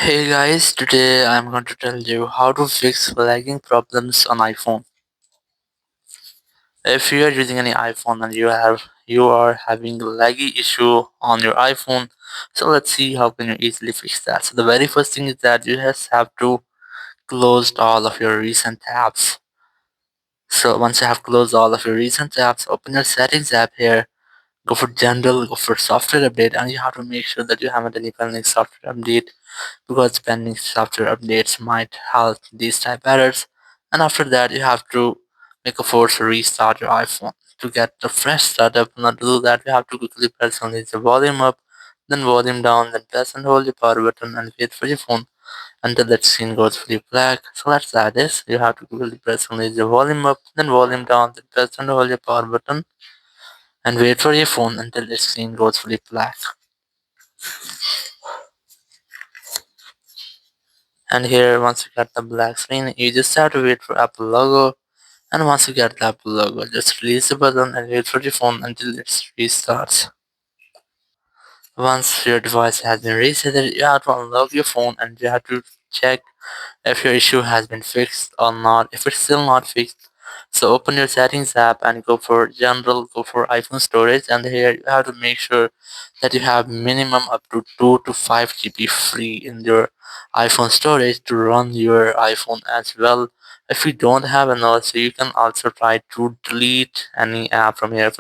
Hey guys, today I'm going to tell you how to fix lagging problems on iPhone. If you are using any iPhone and you are having a laggy issue on your iPhone, so let's see how can you easily fix that. So the very first thing is that you just have to close all of your recent tabs. So once you have closed all of your recent tabs, open your settings app here. Go for general, go for software update, and you have to make sure that you haven't any pending software update because pending software updates might help these type errors. And after that, you have to make a force restart your iPhone to get the fresh startup. Now to do that, you have to quickly press only the volume up, then volume down, then press and hold the power button and wait for your phone until that screen goes fully black. So let's try this. You have to quickly press only the volume up, then volume down, then press and hold your power button and wait for your phone until the screen goes fully black. And here, once you get the black screen, you just have to wait for Apple logo. And once you get the Apple logo, just release the button and wait for your phone until it restarts. Once your device has been reset, you have to unlock your phone and you have to check if your issue has been fixed or not. If it's still not fixed, so open your settings app and go for general, go for iPhone storage, and here you have to make sure that you have minimum up to 2 to 5 GB free in your iPhone storage to run your iPhone as well. If you don't have enough, so you can also try to delete any app from here.